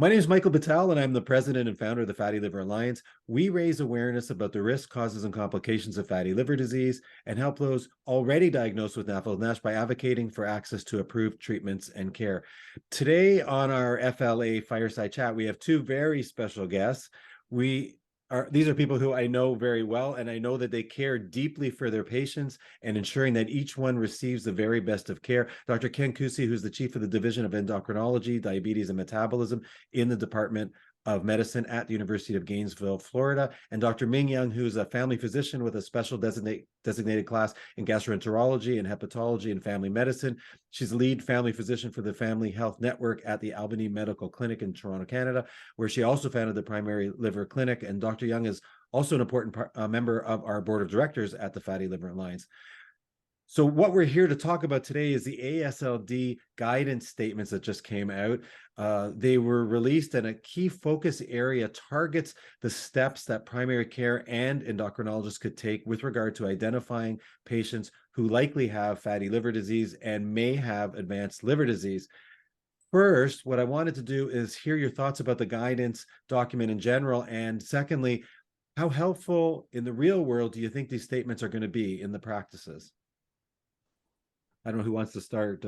My name is Michael Battelle, and I'm the president and founder of the Fatty Liver Alliance. We raise awareness about the risks, causes, and complications of fatty liver disease and help those already diagnosed with NAFLD-NASH by advocating for access to approved treatments and care. Today on our FLA Fireside Chat, we have two very special guests. These are people who I know very well, and I know that they care deeply for their patients and ensuring that each one receives the very best of care. Dr. Ken Cusi, who's the chief of the Division of Endocrinology, Diabetes, and Metabolism in the Department of Medicine at the University of Gainesville, Florida, and Dr. Ming, who's a family physician with a special designated class in gastroenterology and hepatology and family medicine. She's lead family physician for the Family Health Network at the Albany Medical Clinic in Toronto, Canada, where she also founded the Primary Liver Clinic. And Dr. Jung is also an important member of our board of directors at the Fatty Liver Alliance. So what we're here to talk about today is the AASLD guidance statements that just came out. They were released, and a key focus area targets the steps that primary care and endocrinologists could take with regard to identifying patients who likely have fatty liver disease and may have advanced liver disease. First, what I wanted to do is hear your thoughts about the guidance document in general, and secondly, how helpful in the real world do you think these statements are going to be in the practices? I don't know who wants to start.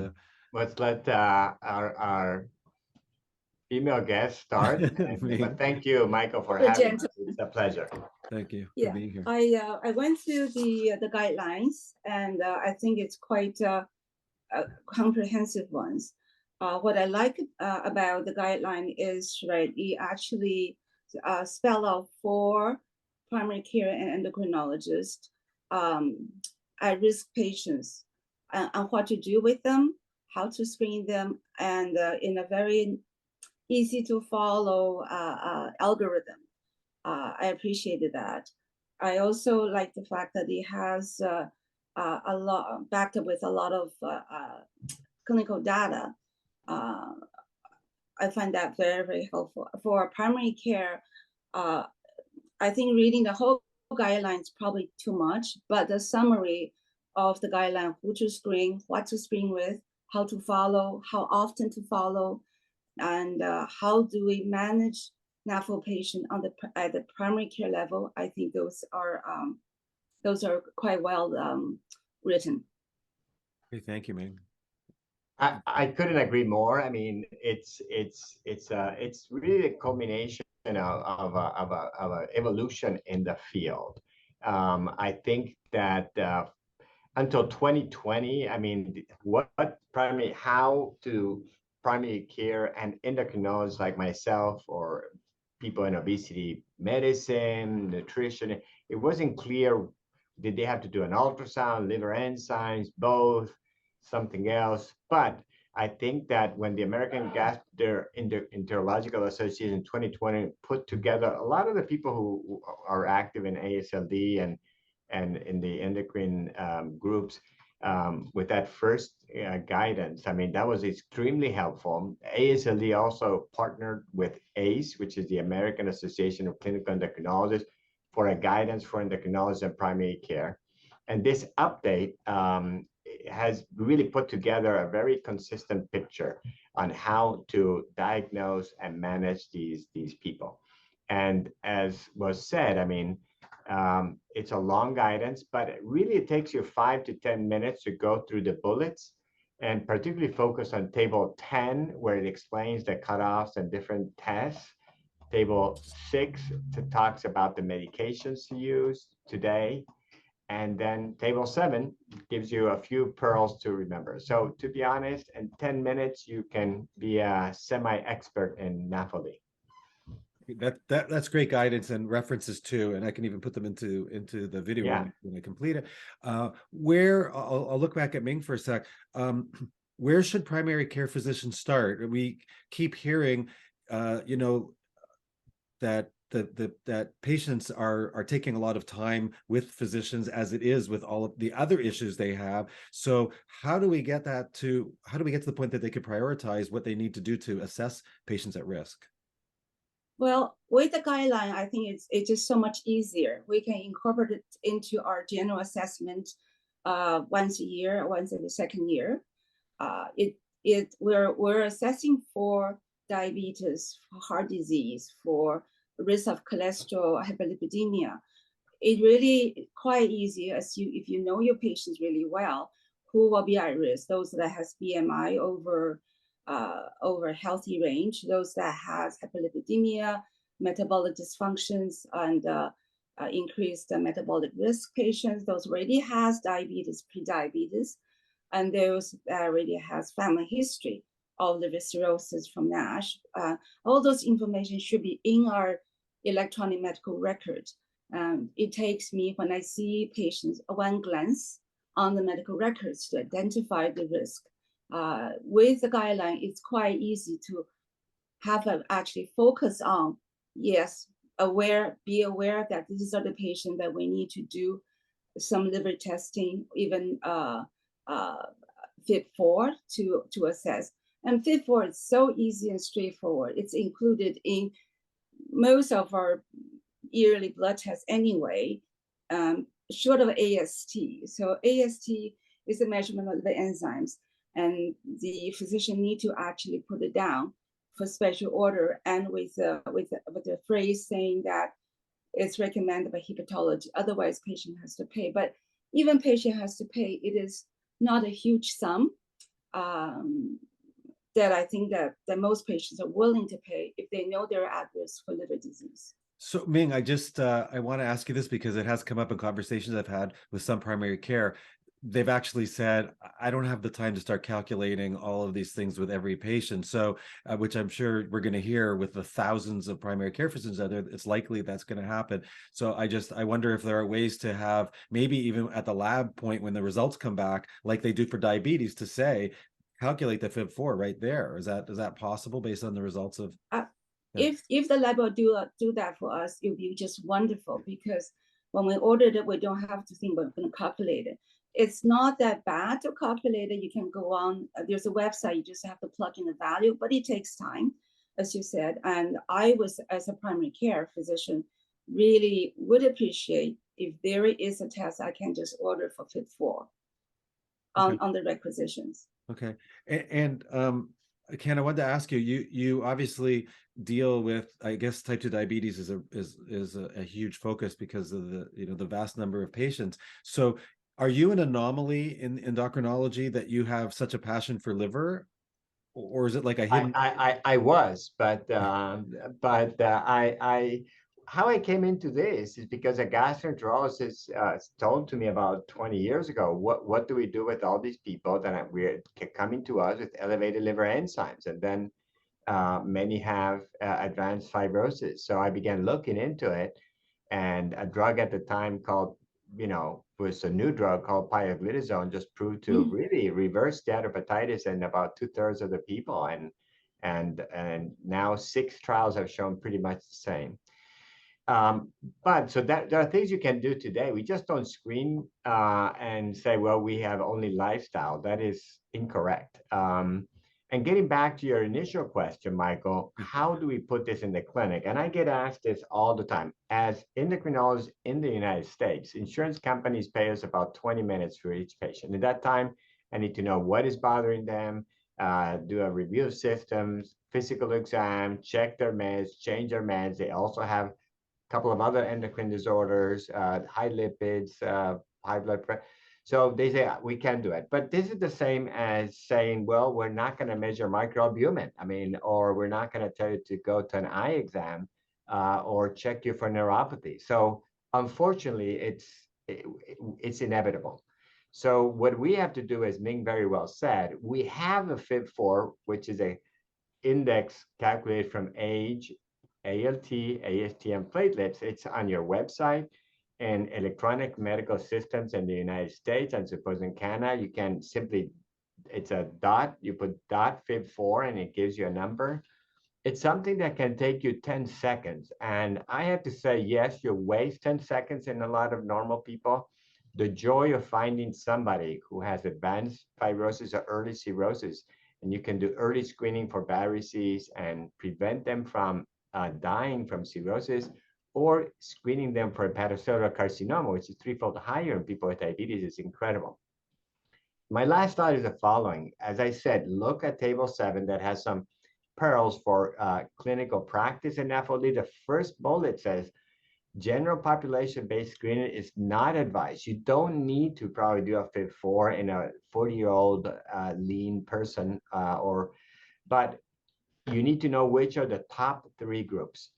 Let's let our female guest start. But thank you, Michael, for having us. It's a pleasure. Thank you for being here. I went through the guidelines, and I think it's quite comprehensive ones. What I like about the guideline is, right, you actually spell out for primary care and endocrinologists at-risk patients and what to do with them, how to screen them, and in a very easy to follow algorithm. I appreciated that. I also like the fact that it has a lot backed up with a lot of clinical data. I find that very, very helpful. For primary care, I think reading the whole guideline is probably too much, but the summary of the guideline, who to screen, what to screen with, how to follow, how often to follow, and how do we manage NAFLD patient at the primary care level. I think those are quite well written. Okay, thank you, Ming. I couldn't agree more. I mean, it's really a culmination of a evolution in the field. I think that until 2020, I mean, how to primary care and endocrinologists like myself or people in obesity medicine, nutrition, it wasn't clear. Did they have to do an ultrasound, liver enzymes, both, something else? But I think that when the American Gastroenterological Association in 2020 put together a lot of the people who are active in AASLD and in the endocrine groups with that first guidance, I mean, that was extremely helpful. AASLD also partnered with ACE, which is the American Association of Clinical Endocrinologists, for a guidance for endocrinologists and primary care. And this update has really put together a very consistent picture on how to diagnose and manage these people. And as was said, I mean, it's a long guidance, but it takes you 5 to 10 minutes to go through the bullets, and particularly focus on table 10, where it explains the cutoffs and different tests. Table 6 talks about the medications to use today. And then table 7 gives you a few pearls to remember. So to be honest, in 10 minutes, you can be a semi-expert in NAFLD. That's great guidance and references too, and I can even put them into the video when I complete it. Where I'll look back at Ming for a sec. Where should primary care physicians start? We keep hearing, that that patients are taking a lot of time with physicians, as it is with all of the other issues they have. So how do we get to the point that they could prioritize what they need to do to assess patients at risk? Well, with the guideline, I think it's just so much easier. We can incorporate it into our general assessment once a year, once every second year. We're assessing for diabetes, for heart disease, for risk of cholesterol, hyperlipidemia. It really quite easy as if you know your patients really well, who will be at risk. Those that has BMI over healthy range, those that has hyperlipidemia, metabolic dysfunctions, and increased metabolic risk patients, those already has diabetes, prediabetes, and those that already has family history of liver cirrhosis from NASH. All those information should be in our electronic medical record. It takes me, when I see patients, one glance on the medical records to identify the risk. With the guideline, it's quite easy to have actually focus on, yes, be aware that these are the patients that we need to do some liver testing, even FIB4 to assess. And FIB4 is so easy and straightforward. It's included in most of our yearly blood tests anyway, short of AST. So AST is a measurement of the enzymes, and the physician need to actually put it down for special order, and with the phrase saying that it's recommended by hepatology. Otherwise, patient has to pay. But even patient has to pay, it is not a huge sum that I think that most patients are willing to pay if they know they're at risk for liver disease. So Ming, I just I want to ask you this because it has come up in conversations I've had with some primary care. They've actually said, I don't have the time to start calculating all of these things with every patient. So, which I'm sure we're going to hear with the thousands of primary care physicians out there, it's likely that's going to happen. So I wonder if there are ways to have, maybe even at the lab point when the results come back, like they do for diabetes, to say, calculate the FIB4 right there. Is that possible based on the results of? If the lab will do that for us, it would be just wonderful, because when we ordered it, we don't have to think we're going to calculate it. It's not that bad to calculate it. You can go on, there's a website, you just have to plug in the value, but it takes time, as you said. And I was, as a primary care physician, really would appreciate if there is a test I can just order for FIB4 on the requisitions. Okay. And Ken, I wanted to ask you, you obviously deal with, I guess, type 2 diabetes is a huge focus because of the vast number of patients. So are you an anomaly in endocrinology that you have such a passion for liver, or is it like a hidden? I was, but how I came into this is because a gastroenterologist told to me about 20 years ago, what do we do with all these people that we're coming to us with elevated liver enzymes, and then many have advanced fibrosis. So I began looking into it, and a drug at the time called, was a new drug called pioglitazone, just proved to really reverse steatohepatitis in about 2/3 of the people. And now 6 trials have shown pretty much the same. But so that there are things you can do today. We just don't screen and say, well, we have only lifestyle. That is incorrect. And getting back to your initial question, Michael, how do we put this in the clinic? And I get asked this all the time. As endocrinologists in the United States, insurance companies pay us about 20 minutes for each patient. At that time, I need to know what is bothering them, do a review of systems, physical exam, check their meds, change their meds. They also have couple of other endocrine disorders, high lipids, high blood pressure. So they say we can do it. But this is the same as saying, well, we're not going to measure microalbumin. Or we're not going to tell you to go to an eye exam or check you for neuropathy. So unfortunately, it's inevitable. So what we have to do, as Ming very well said, we have a FIB4, which is a index calculated from age, ALT, AST, and platelets. It's on your website and electronic medical systems in the United States. And suppose in Canada, you can simply, it's a dot, you put dot FIB4 and it gives you a number. It's something that can take you 10 seconds. And I have to say, yes, you waste 10 seconds in a lot of normal people. The joy of finding somebody who has advanced fibrosis or early cirrhosis, and you can do early screening for varices and prevent them from dying from cirrhosis, or screening them for hepatocellular carcinoma, which is 3-fold higher in people with diabetes, is incredible. My last thought is the following. As I said, look at table 7 that has some pearls for clinical practice in NAFLD. The first bullet says, general population-based screening is not advised. You don't need to probably do a FIB4 in a 40-year-old lean person, but you need to know which are the top 3 groups.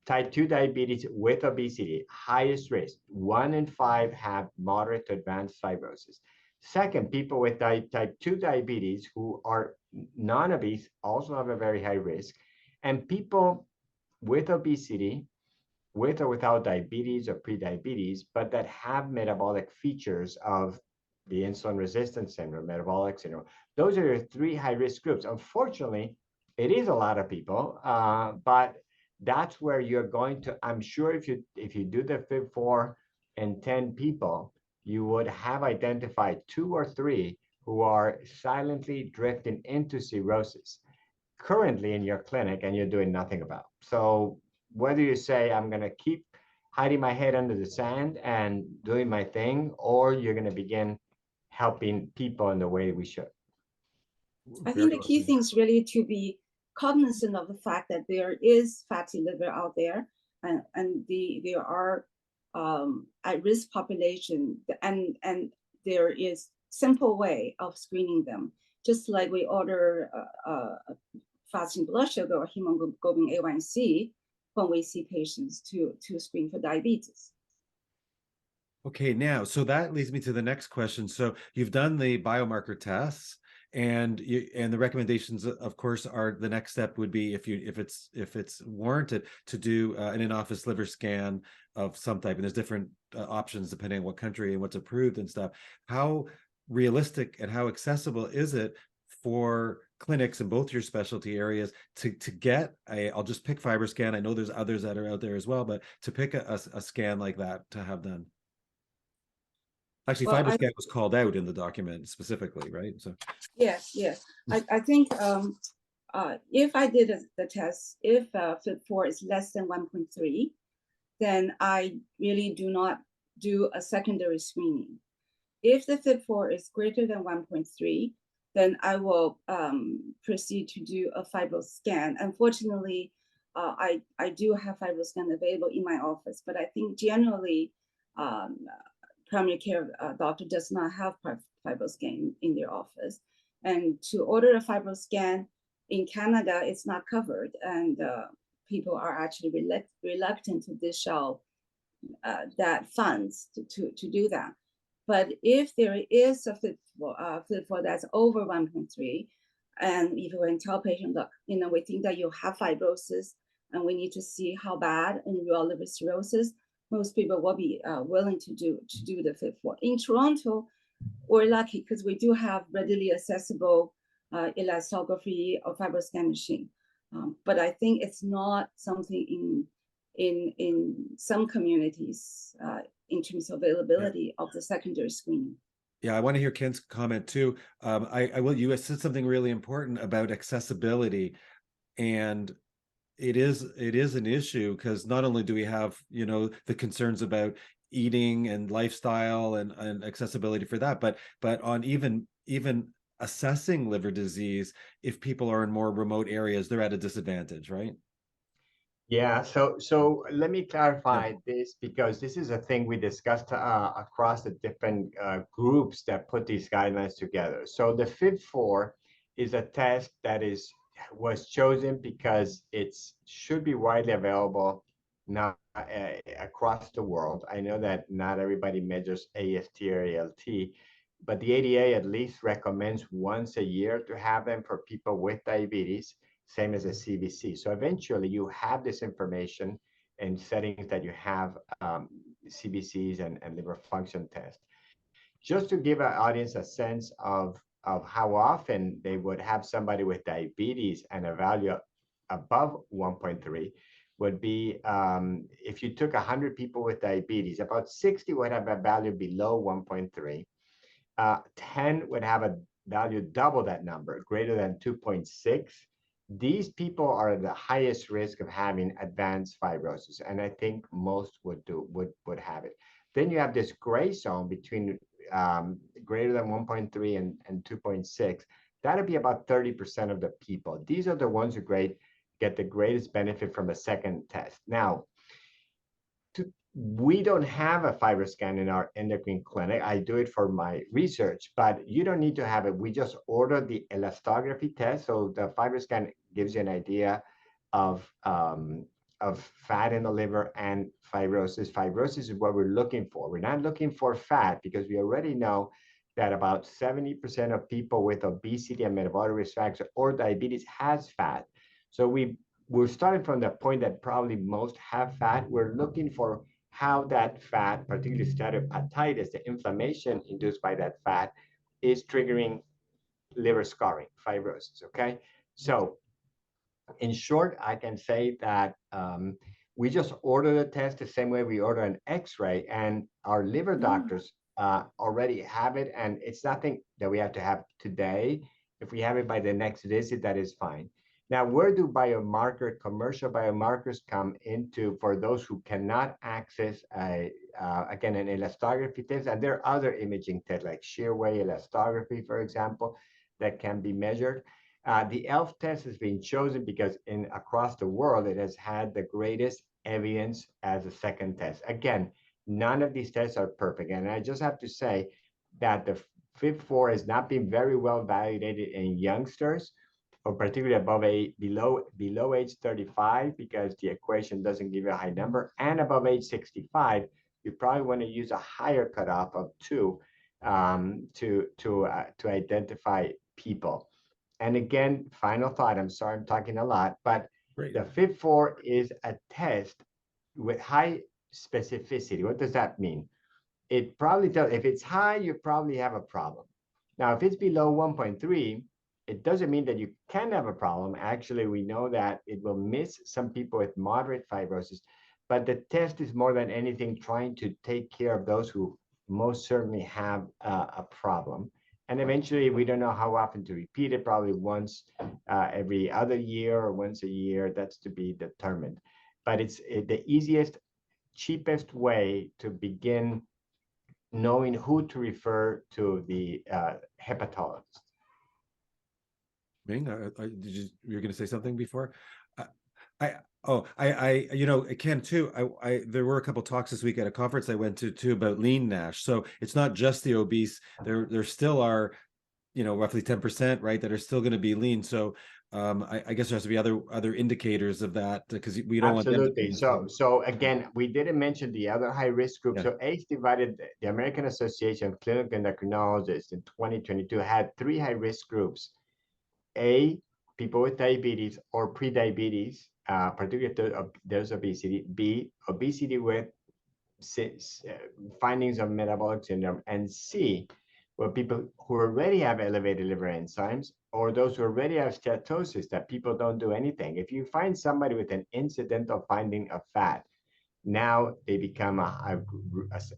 Type 2 diabetes with obesity, highest risk. 1 in 5 have moderate to advanced fibrosis. Second, people with type 2 diabetes who are non-obese also have a very high risk. And people with obesity, with or without diabetes or prediabetes, but that have metabolic features of the insulin resistance syndrome, metabolic syndrome. Those are your 3 high-risk groups. Unfortunately, it is a lot of people, but that's where you're going to, I'm sure if you do the FIB4 in 10 people, you would have identified 2 or 3 who are silently drifting into cirrhosis currently in your clinic and you're doing nothing about. So whether you say, I'm going to keep hiding my head under the sand and doing my thing, or you're going to begin helping people in the way we should. I think the key thing is really to be cognizant of the fact that there is fatty liver out there, and there are at-risk population, and there is simple way of screening them. Just like we order fasting blood sugar or hemoglobin A1C when we see patients to screen for diabetes. Okay, now, so that leads me to the next question. So you've done the biomarker tests, and the recommendations, of course, are the next step would be if it's warranted to do an in-office liver scan of some type, and there's different options depending on what country and what's approved and stuff. How realistic and how accessible is it for clinics in both your specialty areas to get I'll just pick FibroScan. I know there's others that are out there as well, but to pick a scan like that to have done? Actually, well, FibroScan was called out in the document specifically, right? So yes. I think if I did the test, if FIB4 is less than 1.3, then I really do not do a secondary screening. If the FIB4 is greater than 1.3, then I will proceed to do a FibroScan. Unfortunately, I do have FibroScan available in my office, but I think generally primary care doctor does not have FibroScan in their office. And to order a FibroScan in Canada, it's not covered, and people are actually reluctant to dish out that funds to do that. But if there is a FIB4 that's over 1.3, and if we can tell patient, look, we think that you have fibrosis, and we need to see how bad in your liver cirrhosis, most people will be willing to do the FIB4. In Toronto, we're lucky because we do have readily accessible elastography or FibroScan machine. But I think it's not something in some communities in terms of availability of the secondary screening. Yeah, I want to hear Ken's comment too. I will. You said something really important about accessibility, and it is an issue because not only do we have the concerns about eating and lifestyle and accessibility for that, but on even assessing liver disease, if people are in more remote areas, they're at a disadvantage, right? Yeah, so let me clarify this, because this is a thing we discussed across the different groups that put these guidelines together. So the FIB4 is a test that was chosen because it should be widely available now across the world. I know that not everybody measures AST or ALT, but the ADA at least recommends once a year to have them for people with diabetes, same as a CBC. So eventually you have this information in settings that you have CBCs and liver function tests. Just to give our audience a sense of how often they would have somebody with diabetes and a value above 1.3 would be, if you took 100 people with diabetes, about 60 would have a value below 1.3. 10 would have a value double that number, greater than 2.6. These people are the highest risk of having advanced fibrosis, and I think most would have it. Then you have this gray zone between greater than 1.3 and 2.6. that'll be about 30% of the people. These are the ones who get the greatest benefit from a second test. Now, we don't have a FibroScan in our endocrine clinic. I do it for my research, but you don't need to have it. We just order the elastography test. So the FibroScan gives you an idea of fat in the liver and fibrosis. Fibrosis is what we're looking for. We're not looking for fat because we already know that about 70% of people with obesity and metabolic risk factors or diabetes has fat. So we're starting from the point that probably most have fat. We're looking for how that fat, particularly steatohepatitis, the inflammation induced by that fat, is triggering liver scarring, fibrosis, okay? So in short, I can say that we just order the test the same way we order an x-ray, and our liver doctors already have it, and it's nothing that we have to have today. If we have it by the next visit, that is fine. Now, where do commercial biomarkers come into for those who cannot access, again, an elastography test? And there are other imaging tests like shear wave elastography, for example, that can be measured. The ELF test has been chosen because across the world, it has had the greatest evidence as a second test. Again, none of these tests are perfect. And I just have to say that the FIB4 has not been very well validated in youngsters, or particularly below age 35, because the equation doesn't give you a high number, and above age 65, you probably want to use a higher cutoff of 2 to identify people. And again, final thought, I'm sorry I'm talking a lot, but Great. the FIB4 is a test with high specificity. What does that mean? It probably tells, if it's high, you probably have a problem. Now, if it's below 1.3, it doesn't mean that you can have a problem. Actually, we know that it will miss some people with moderate fibrosis, but the test is more than anything trying to take care of those who most certainly have a problem. And eventually, we don't know how often to repeat it, probably once every other year or once a year. That's to be determined. But it's the easiest, cheapest way to begin knowing who to refer to the hepatologist. Ming, you're going to say something before? Ken too. There were a couple talks this week at a conference I went to too about lean NASH. So it's not just the obese. There still are, roughly 10%, right, that are still going to be lean. So I guess there has to be other indicators of that, because we don't want them to be. So again, we didn't mention the other high risk group. Yeah. So ACE divided, the American Association of Clinical Endocrinologists in 2022 had 3 high risk groups. A, people with diabetes or pre-diabetes, particularly if there's obesity. B, obesity with findings of metabolic syndrome. And C, well, people who already have elevated liver enzymes, or those who already have steatosis that people don't do anything. If you find somebody with an incidental finding of fat, now they become a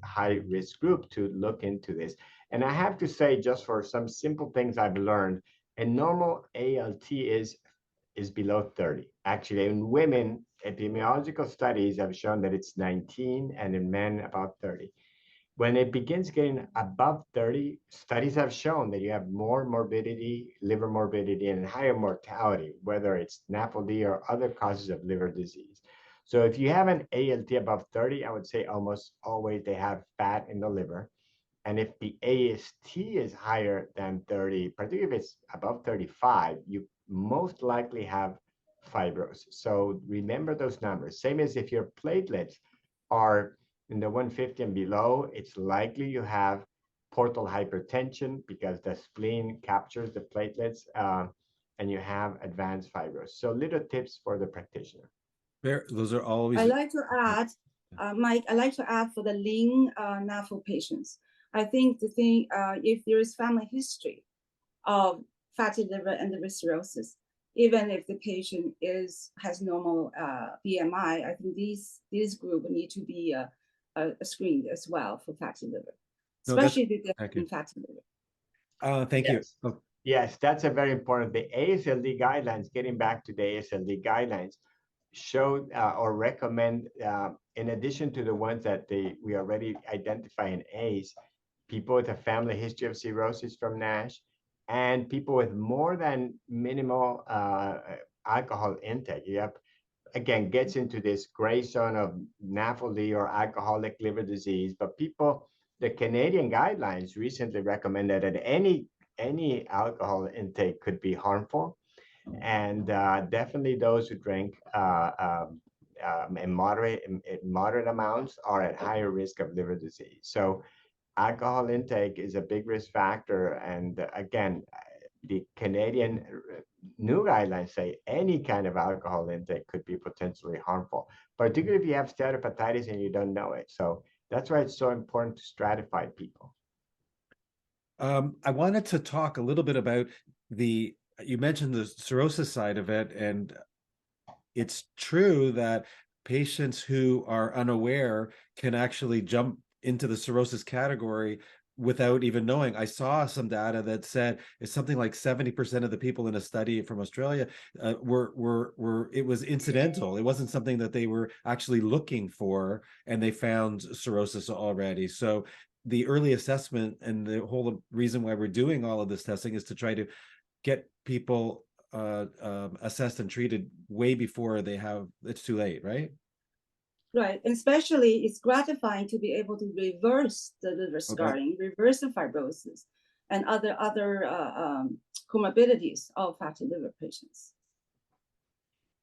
high risk group to look into this. And I have to say, just for some simple things I've learned, a normal ALT is below 30. Actually, in women, epidemiological studies have shown that it's 19, and in men about 30. When it begins getting above 30, studies have shown that you have more morbidity, liver morbidity, and higher mortality, whether it's NAFLD or other causes of liver disease. So if you have an ALT above 30, I would say almost always they have fat in the liver. And if the AST is higher than 30, particularly if it's above 35, you most likely have fibrosis. So remember those numbers. Same as if your platelets are in the 150 and below, it's likely you have portal hypertension because the spleen captures the platelets, and you have advanced fibrosis. So little tips for the practitioner. Those are always. I like to add, Mike, I like to add for the lean NAFLD patients. I think the thing, if there is family history of fatty liver and liver cirrhosis, even if the patient has normal BMI, I think these group need to be screened as well for fatty liver, especially if they have fatty liver. Thank you. Oh. Yes, that's a very important. The AASLD guidelines, getting back to the AASLD guidelines, show or recommend, in addition to the ones that we already identify in ACE, people with a family history of cirrhosis from NASH, and people with more than minimal alcohol intake. You have, again, gets into this gray zone of NAFLD or alcoholic liver disease. But people, the Canadian guidelines recently recommended that any alcohol intake could be harmful, and definitely those who drink in moderate amounts are at higher risk of liver disease. So alcohol intake is a big risk factor, and again, the Canadian new guidelines say any kind of alcohol intake could be potentially harmful, particularly if you have steatohepatitis and you don't know it. So that's why it's so important to stratify people. I wanted to talk a little bit about you mentioned the cirrhosis side of it, and it's true that patients who are unaware can actually jump into the cirrhosis category without even knowing. I saw some data that said it's something like 70% of the people in a study from Australia were it was incidental. It wasn't something that they were actually looking for, and they found cirrhosis already. So the early assessment and the whole reason why we're doing all of this testing is to try to get people assessed and treated way before it's too late, right? Right, and especially it's gratifying to be able to reverse the liver scarring, reverse the fibrosis, and other comorbidities of fatty liver patients.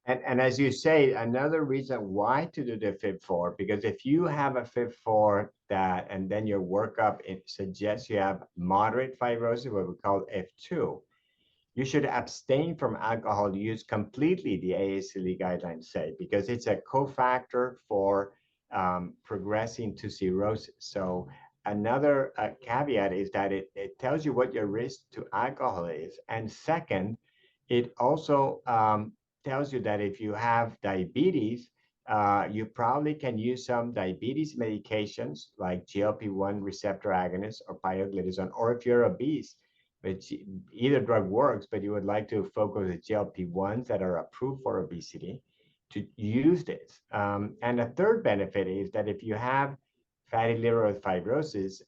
And as you say, another reason why to do the FIB4, because if you have a FIB4 and then your workup suggests you have moderate fibrosis, what we call F2, you should abstain from alcohol use completely, the AASLD guidelines say, because it's a cofactor for progressing to cirrhosis. So another caveat is that it tells you what your risk to alcohol is. And second, it also tells you that if you have diabetes, you probably can use some diabetes medications like GLP-1 receptor agonists or pioglitazone, or if you're obese, which either drug works, but you would like to focus on GLP-1s that are approved for obesity, to use this. And a third benefit is that if you have fatty liver with fibrosis,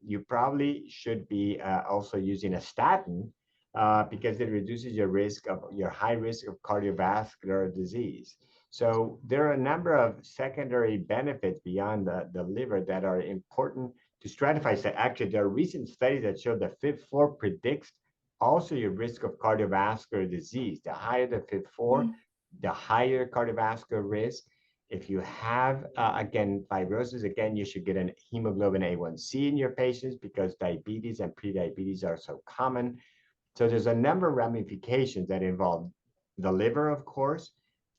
you probably should be also using a statin because it reduces your high risk of cardiovascular disease. So there are a number of secondary benefits beyond the liver that are important to stratify. So actually, there are recent studies that show that FIB4 predicts also your risk of cardiovascular disease. The higher the FIB4, the higher cardiovascular risk. If you have, again, fibrosis, again, you should get an hemoglobin A1C in your patients because diabetes and prediabetes are so common. So there's a number of ramifications that involve the liver, of course,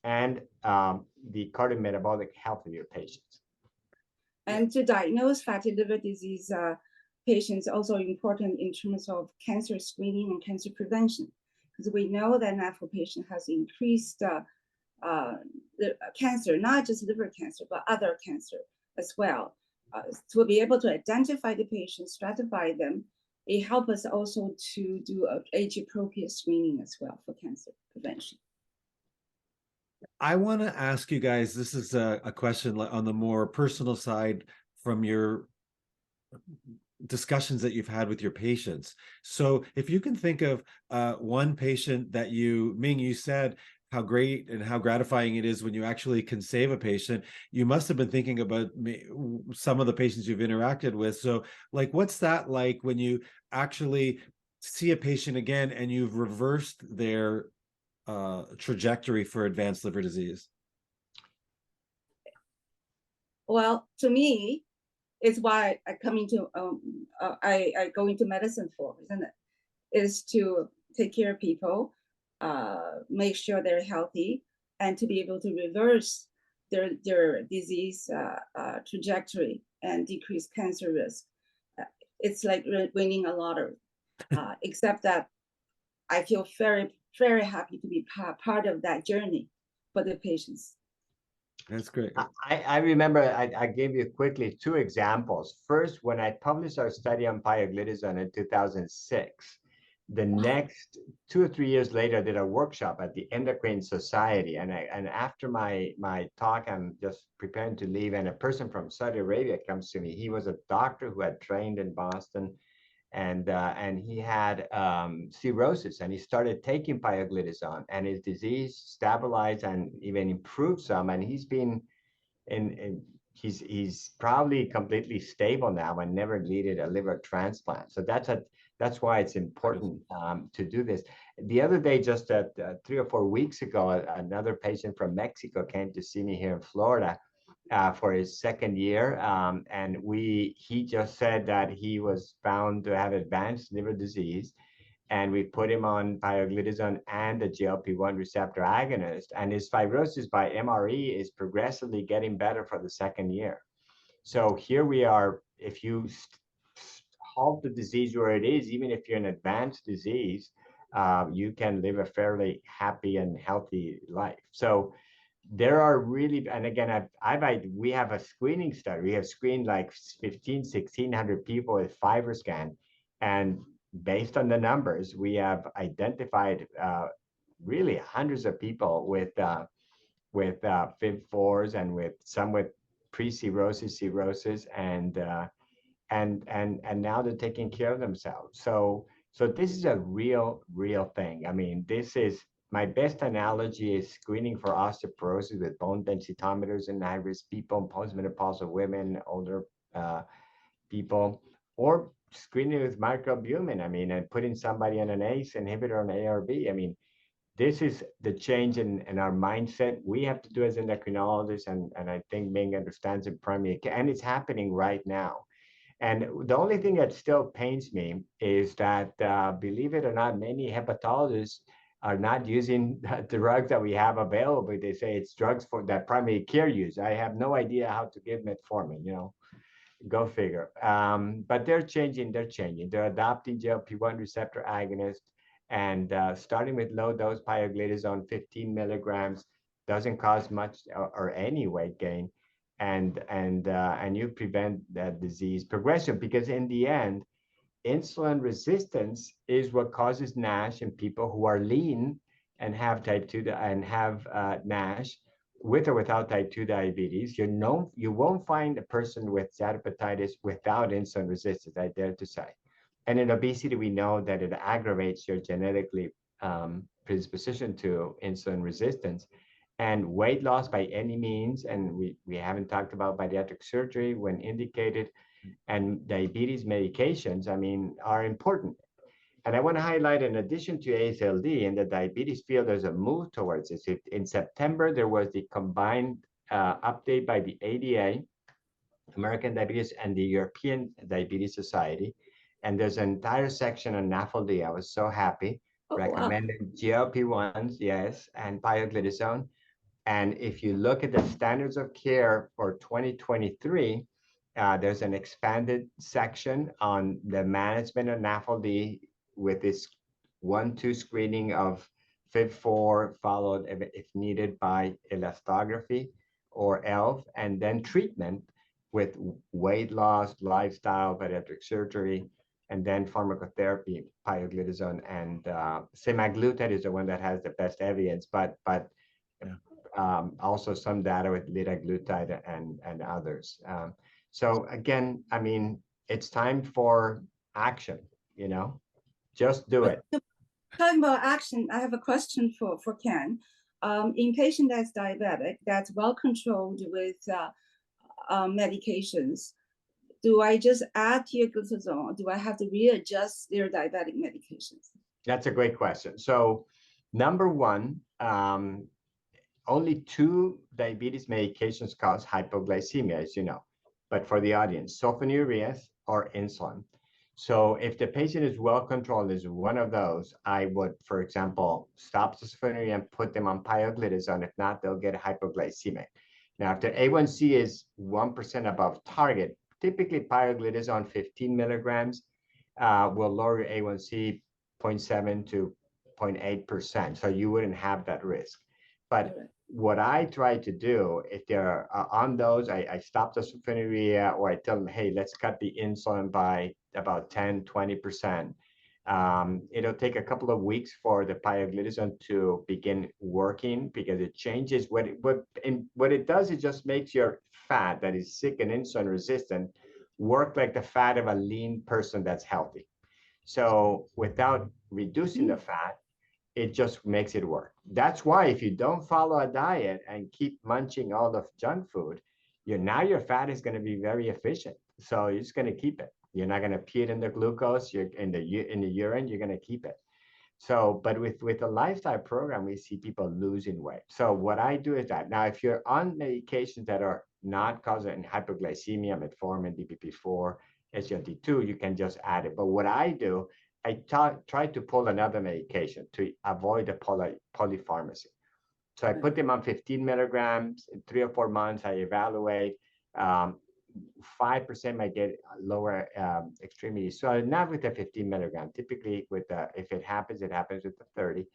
and the cardiometabolic health of your patients. And to diagnose fatty liver disease patients also important in terms of cancer screening and cancer prevention, because we know that NAFLD patient has increased the cancer, not just liver cancer, but other cancer as well. To be able to identify the patients, stratify them, it helps us also to do age-appropriate screening as well for cancer prevention. I want to ask you guys, this is a question on the more personal side from your discussions that you've had with your patients. So if you can think of one patient that Ming, you said how great and how gratifying it is when you actually can save a patient. You must have been thinking about some of the patients you've interacted with. So like, what's that like when you actually see a patient again and you've reversed their trajectory for advanced liver disease? Well, to me, it's why I come into I go into medicine for, isn't it? Is to take care of people, make sure they're healthy, and to be able to reverse their disease trajectory and decrease cancer risk. It's like winning a lottery, except that I feel very, very happy to be part of that journey for the patients. That's great. I remember I gave you quickly two examples. First, when I published our study on pioglitazone in 2006, the next 2 or 3 years later, I did a workshop at the Endocrine Society. And after my talk, I'm just preparing to leave. And a person from Saudi Arabia comes to me. He was a doctor who had trained in Boston. and he had cirrhosis, and he started taking pioglitazone, and his disease stabilized and even improved some, and he's been in he's probably completely stable now and never needed a liver transplant. So that's why it's important to do this. The other day, just 3 or 4 weeks ago, another patient from Mexico came to see me here in Florida for his second year, and he just said that he was found to have advanced liver disease, and we put him on pioglitazone and the GLP-1 receptor agonist, and his fibrosis by MRE is progressively getting better for the second year. So here we are. If you halt the disease where it is, even if you're an advanced disease, you can live a fairly happy and healthy life. So there are really, and again, we have a screening study. We have screened like 1,600 people with FibroScan, and based on the numbers, we have identified really hundreds of people with FIB4s and with some with pre-cirrhosis, cirrhosis, and now they're taking care of themselves. So this is a real thing. I mean, this is my best analogy is screening for osteoporosis with bone densitometers in high-risk people, postmenopausal women, older people, or screening with microalbumin. I mean, and putting somebody on an ACE inhibitor on ARB. I mean, this is the change in our mindset we have to do as endocrinologists, and I think Ming understands in primary care, and it's happening right now. And the only thing that still pains me is that, believe it or not, many hepatologists are not using the drugs that we have available. They say it's drugs for that primary care use. I have no idea how to give metformin, go figure. But they're changing. They're adopting GLP-1 receptor agonist, and starting with low dose pioglitazone, 15 milligrams, doesn't cause much or any weight gain. And you prevent that disease progression, because in the end, insulin resistance is what causes NASH in people who are lean and have type 2 and have NASH with or without type 2 diabetes. You won't find a person with steatohepatitis without insulin resistance, I dare to say. And in obesity, we know that it aggravates your genetically predisposition to insulin resistance. And weight loss by any means, and we haven't talked about bariatric surgery when indicated, and diabetes medications, I mean, are important. And I want to highlight, in addition to AASLD, in the diabetes field, there's a move towards this. In September, there was the combined update by the ADA, American Diabetes, and the European Diabetes Society. And there's an entire section on NAFLD. I was so happy. Recommending GLP-1s, yes, and pioglitazone. And if you look at the standards of care for 2023, there's an expanded section on the management of NAFLD with this 1-2 screening of FIB4, followed if needed by elastography or ELF, and then treatment with weight loss, lifestyle, bariatric surgery, and then pharmacotherapy, pioglitazone, and semaglutide is the one that has the best evidence, but also some data with liraglutide and others. So again, I mean, it's time for action, just do it. Talking about action, I have a question for Ken. In patient that's diabetic, that's well controlled with medications, do I just add tioglutathione, or do I have to readjust their diabetic medications? That's a great question. So number one, only 2 diabetes medications cause hypoglycemia, as you know, but for the audience, sulfonylureas or insulin. So if the patient is well controlled, is one of those, I would, for example, stop the sulfonylurea and put them on pioglitazone. If not, they'll get hypoglycemic. Now, if the A1C is 1% above target, typically pioglitazone 15 milligrams will lower your A1C 0.7 to 0.8%. So you wouldn't have that risk. But what I try to do, if they're on those, I stop the sulfonylurea, or I tell them, hey, let's cut the insulin by about 10, 20%. It'll take a couple of weeks for the pioglitazone to begin working, because it changes what it does. It just makes your fat that is sick and insulin resistant work like the fat of a lean person that's healthy. So without reducing the fat, it just makes it work. That's why if you don't follow a diet and keep munching all the junk food, your fat is going to be very efficient. So you're just going to keep it. You're not going to pee it in the glucose. You're in the urine. You're going to keep it. So, but with a lifestyle program, we see people losing weight. So what I do is that now, if you're on medications that are not causing hypoglycemia, metformin, DPP-4, SGLT2, you can just add it. But what I do, I try to pull another medication to avoid the polypharmacy. So I put them on 15 milligrams in 3 or 4 months. I evaluate. 5% might get lower extremity. So not with the 15 milligram. Typically, with the if it happens with the 30.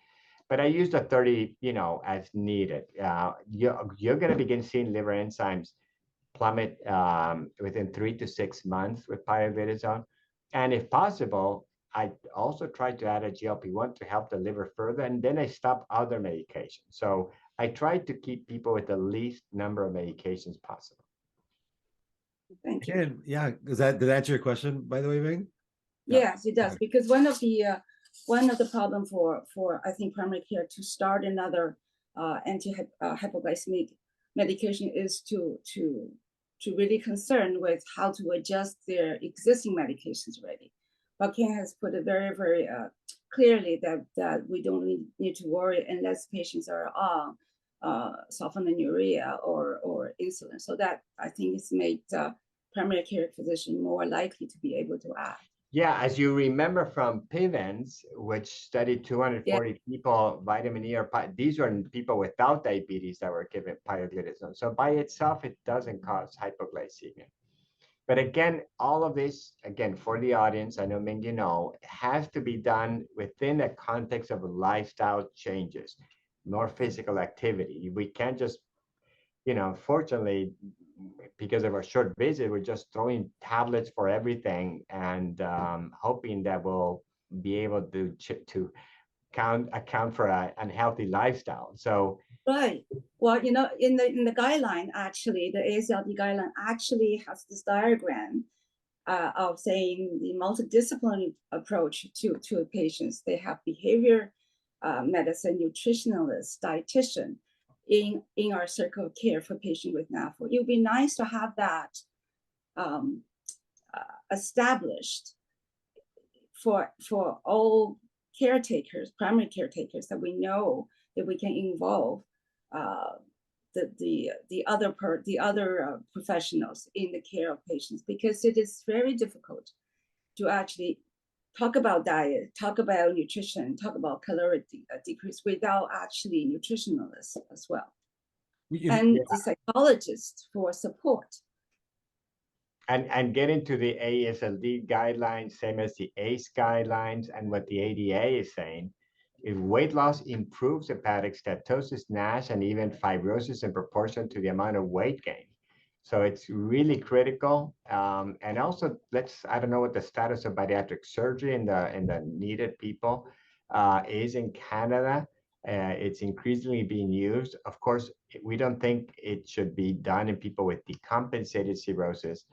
But I use the 30, as needed. You're going to begin seeing liver enzymes plummet within 3 to 6 months with pioglitazone. And if possible, I also try to add a GLP-1 to help the liver further, and then I stop other medications. So I try to keep people with the least number of medications possible. Thank you. And yeah, did that answer your question, by the way, Ming? Yes, it does, because one of the problem for I think primary care to start another anti-hypoglycemic medication is to really concern with how to adjust their existing medications already. But Ken has put it very, very clearly that we don't need to worry unless patients are on sulfonylurea or insulin. So that I think it's made primary care physician more likely to be able to add. Yeah, as you remember from PIVENS, which studied 240 people, vitamin E, these were people without diabetes that were given pioglitazone. So by itself, it doesn't cause hypoglycemia. But again, all of this, again, for the audience, I know Ming, has to be done within the context of lifestyle changes, more physical activity. We can't just, unfortunately, because of our short visit, we're just throwing tablets for everything and hoping that we'll be able to account for an unhealthy lifestyle. So right. Well, in the guideline, actually, the AASLD guideline actually has this diagram of saying the multidisciplinary approach to patients. They have behavior medicine, nutritionalist, dietitian in our circle of care for patients with NAFLD. It would be nice to have that established for all caretakers, primary caretakers, that we know that we can involve the other professionals in the care of patients, because it is very difficult to actually talk about diet, talk about nutrition, talk about caloric decrease without actually nutritionalists as well, and the psychologists for support. And get into the AASLD guidelines, same as the ACE guidelines, and what the ADA is saying. If weight loss improves hepatic steatosis, NASH, and even fibrosis in proportion to the amount of weight gain. So it's really critical. And also, I don't know what the status of bariatric surgery in the needed people is in Canada. It's increasingly being used. Of course, we don't think it should be done in people with decompensated cirrhosis.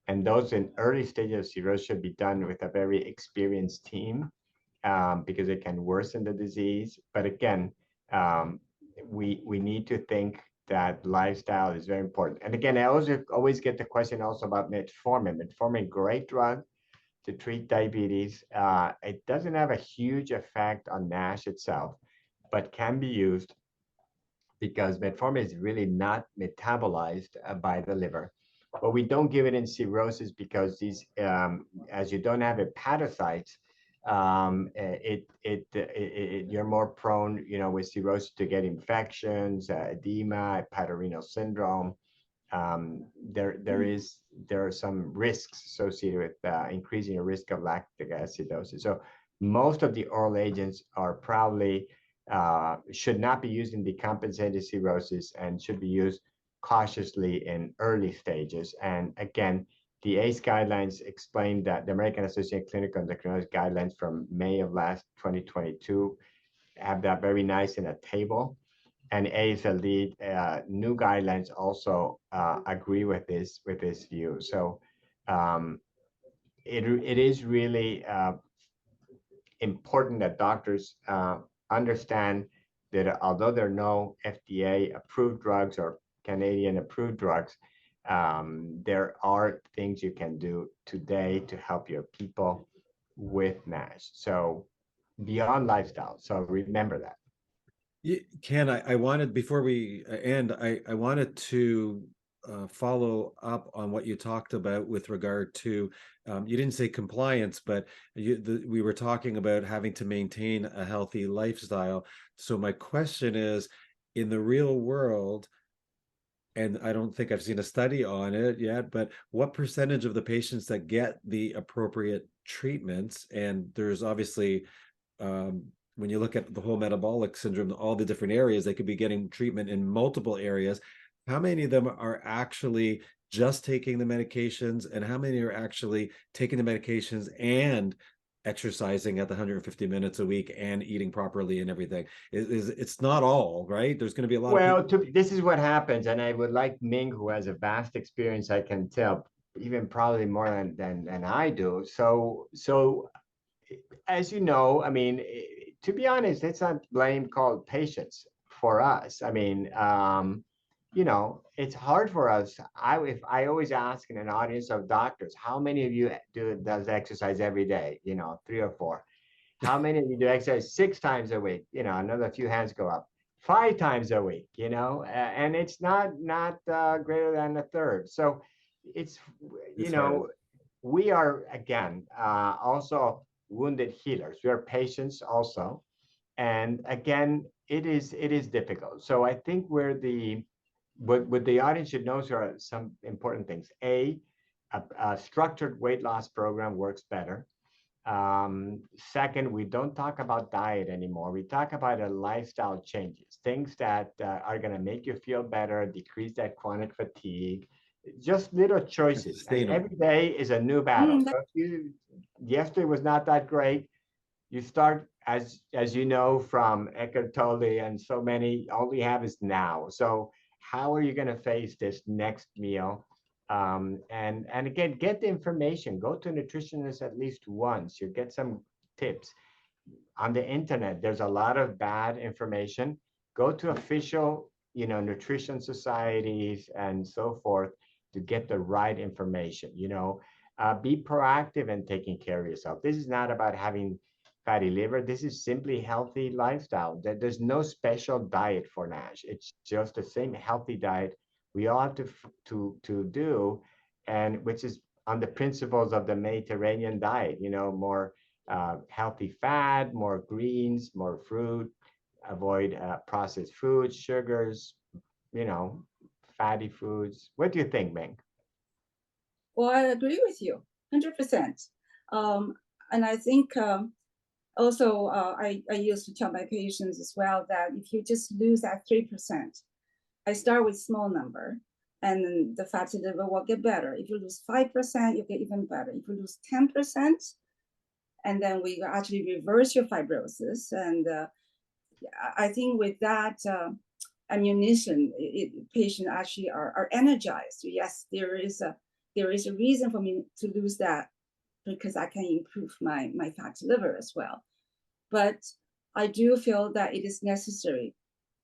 And those in early stages of cirrhosis should be done with a very experienced team because it can worsen the disease. But again, we need to think that lifestyle is very important. And again, I always get the question also about metformin. Metformin, great drug to treat diabetes. It doesn't have a huge effect on NASH itself, but can be used because metformin is really not metabolized by the liver. But we don't give it in cirrhosis because these, as you don't have hepatocytes, you're more prone, with cirrhosis to get infections, edema, hepatorenal syndrome. There are some risks associated with increasing the risk of lactic acidosis. So most of the oral agents are probably should not be used in decompensated cirrhosis and should be used cautiously in early stages. And again, the ACE guidelines explain that the American Association of Clinical Endocrinology guidelines from May of 2022 have that very nice in a table. And AASLD new guidelines also agree with this view. So it is really important that doctors understand that although there are no FDA approved drugs or Canadian approved drugs, there are things you can do today to help your people with NASH. So beyond lifestyle. So remember that. Ken, I wanted, before we end, I wanted to follow up on what you talked about with regard to, you didn't say compliance, but we were talking about having to maintain a healthy lifestyle. So my question is, in the real world, and I don't think I've seen a study on it yet, but what percentage of the patients that get the appropriate treatments, and there's obviously, when you look at the whole metabolic syndrome, all the different areas, they could be getting treatment in multiple areas. How many of them are actually just taking the medications, and how many are actually taking the medications and exercising at the 150 minutes a week and eating properly and everything? It's not all, right? There's going to be a lot of people. This is what happens, and I would like Ming, who has a vast experience, I can tell, even probably more than I do. So as you know, I mean, to be honest, let's not blame called patients for us. I mean, you know, it's hard for us. If I always ask in an audience of doctors, how many of you does exercise every day? You know, 3 or 4. How many of you do exercise 6 times a week? You know, another few hands go up. 5 times a week. You know, and it's not greater than a third. So it's you know, we are again also wounded healers. We are patients also, and again, it is difficult. So I think what the audience should know are some important things. A structured weight loss program works better. Second, we don't talk about diet anymore. We talk about lifestyle changes, things that are going to make you feel better, decrease that chronic fatigue, just little choices. And every day is a new battle. So if yesterday was not that great, you start, as you know, from Eckhart Tolle and so many, all we have is now. So how are you going to face this next meal? And again, get the information. Go to a nutritionist at least once. You get some tips. On the internet, there's a lot of bad information. Go to official, you know, nutrition societies and so forth to get the right information. You know, be proactive in taking care of yourself. This is not about having fatty liver. This is simply healthy lifestyle. There's no special diet for NASH. It's just the same healthy diet we all have to do, and which is on the principles of the Mediterranean diet. You know, more healthy fat, more greens, more fruit, avoid processed foods, sugars, you know, fatty foods. What do you think, Ming? Well, I agree with you 100%. And I think also I used to tell my patients as well that if you just lose that 3%, I start with small number, and then the fatty liver will get better. If you lose 5%, you get even better. If you lose 10%, and then we actually reverse your fibrosis. And I think with that ammunition, patients actually are energized. Yes, there is a reason for me to lose that, because I can improve my fatty liver as well. But I do feel that it is necessary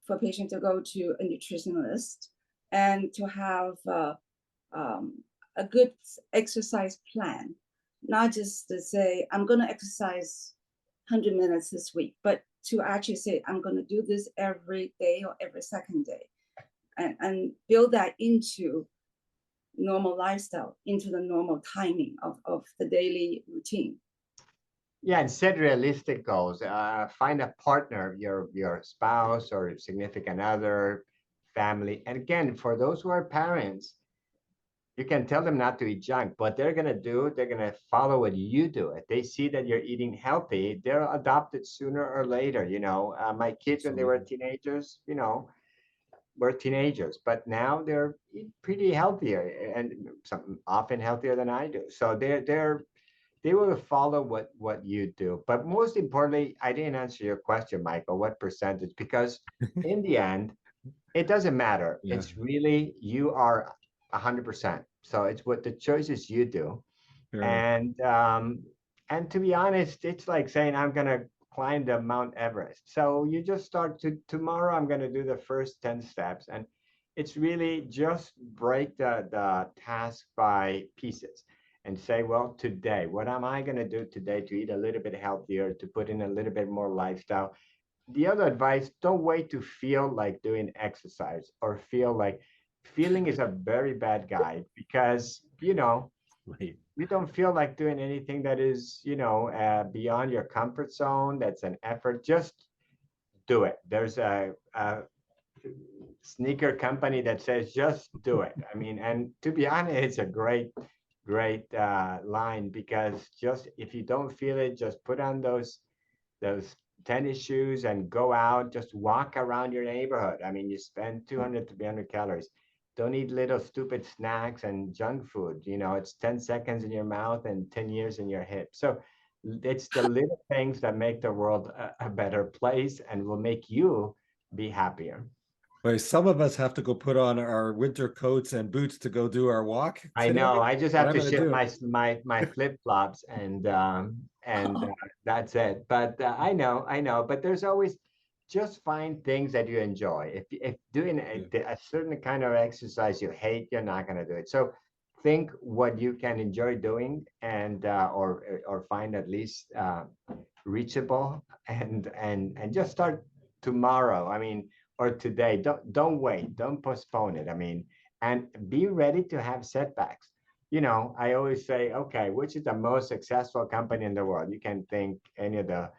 for patients to go to a nutritionist and to have a good exercise plan, not just to say, I'm going to exercise 100 minutes this week, but to actually say, I'm going to do this every day or every second day, and build that into normal lifestyle, into the normal timing of the daily routine. Yeah, and set realistic goals. Find a partner, your spouse or significant other, family. And again, for those who are parents, you can tell them not to eat junk, but they're going to follow what you do. If they see that you're eating healthy, they'll adopt it sooner or later. You know, my kids, when they were teenagers, you know, were teenagers, but now they're pretty healthier, and some often healthier than I do. So they will follow what you do. But most importantly, I didn't answer your question, Michael, what percentage, because in the end, it doesn't matter. Yeah. It's really, you are 100%. So it's what the choices you do. Sure. And And to be honest, it's like saying I'm gonna climb the Mount Everest. So you just start to tomorrow. I'm gonna do the first 10 steps, and it's really just break the task by pieces and say, well, today, what am I gonna do today to eat a little bit healthier, to put in a little bit more lifestyle? The other advice, don't wait to feel like doing exercise or feel like feeling is a very bad guide because Right. you don't feel like doing anything that is beyond your comfort zone. That's an effort. Just do it. There's a sneaker company that says just do it. I mean, and to be honest, it's a great line, because just if you don't feel it, just put on those tennis shoes and go out, just walk around your neighborhood. I mean, you spend 200 to 300 calories. Don't eat little stupid snacks and junk food. It's 10 seconds in your mouth and 10 years in your hip. So it's the little things that make the world a better place and will make you be happier. But some of us have to go put on our winter coats and boots to go do our walk I today. know. I just What have I'm to going to ship do. my flip flops and that's it. But I know. But there's always just find things that you enjoy. If doing a certain kind of exercise you hate, you're not going to do it. So think what you can enjoy doing, and or find at least reachable, and just start tomorrow. I mean, or today. Don't wait. Don't postpone it. I mean, and be ready to have setbacks. I always say, okay, which is the most successful company in the world? You can think any of the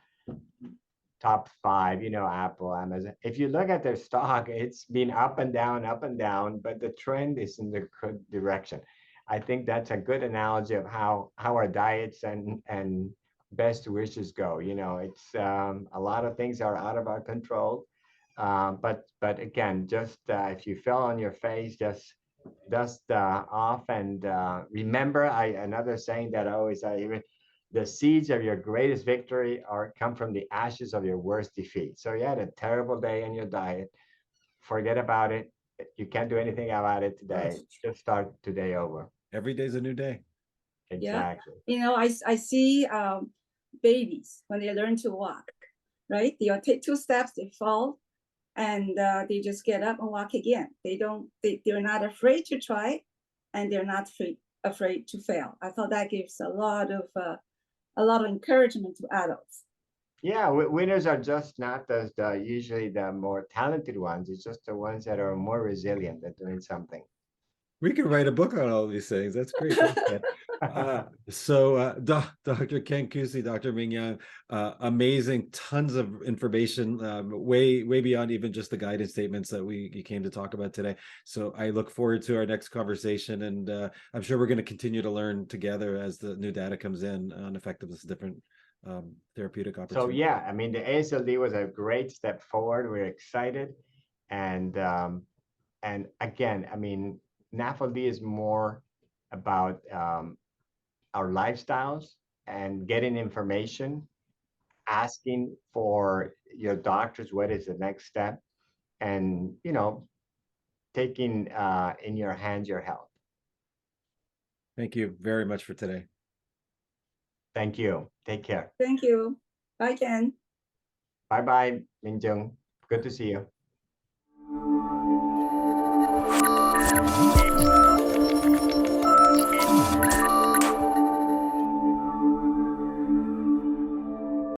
top five, Apple, Amazon. If you look at their stock, it's been up and down, but the trend is in the good direction. I think that's a good analogy of how our diets and best wishes go. It's a lot of things are out of our control. But again, just if you fell on your face, just dust off, and remember, another saying that I always even the seeds of your greatest victory come from the ashes of your worst defeat. So you had a terrible day in your diet, forget about it. You can't do anything about it today. Just start today over. Every day's a new day. Exactly. Yeah. I see babies when they learn to walk, right? They'll take 2 steps, they fall, and they just get up and walk again. They're not afraid to try, and they're not afraid to fail. I thought that gives a lot of encouragement to adults. Yeah, winners are just not usually the more talented ones. It's just the ones that are more resilient at doing something. We could write a book on all these things. That's great. Dr. Ken Cusi, Dr. Ming Yang, amazing, tons of information, way beyond even just the guidance statements that you came to talk about today. So I look forward to our next conversation, and I'm sure we're going to continue to learn together as the new data comes in on effectiveness of different therapeutic opportunities. So yeah, I mean, the AASLD was a great step forward. We're excited, and again, I mean, NAFLD is more about our lifestyles and getting information, asking for your doctors what is the next step, and taking in your hands your health. Thank you very much for today. Thank you. Take care. Thank you. Bye, Ken. Bye bye, Ming Jung. Good to see you.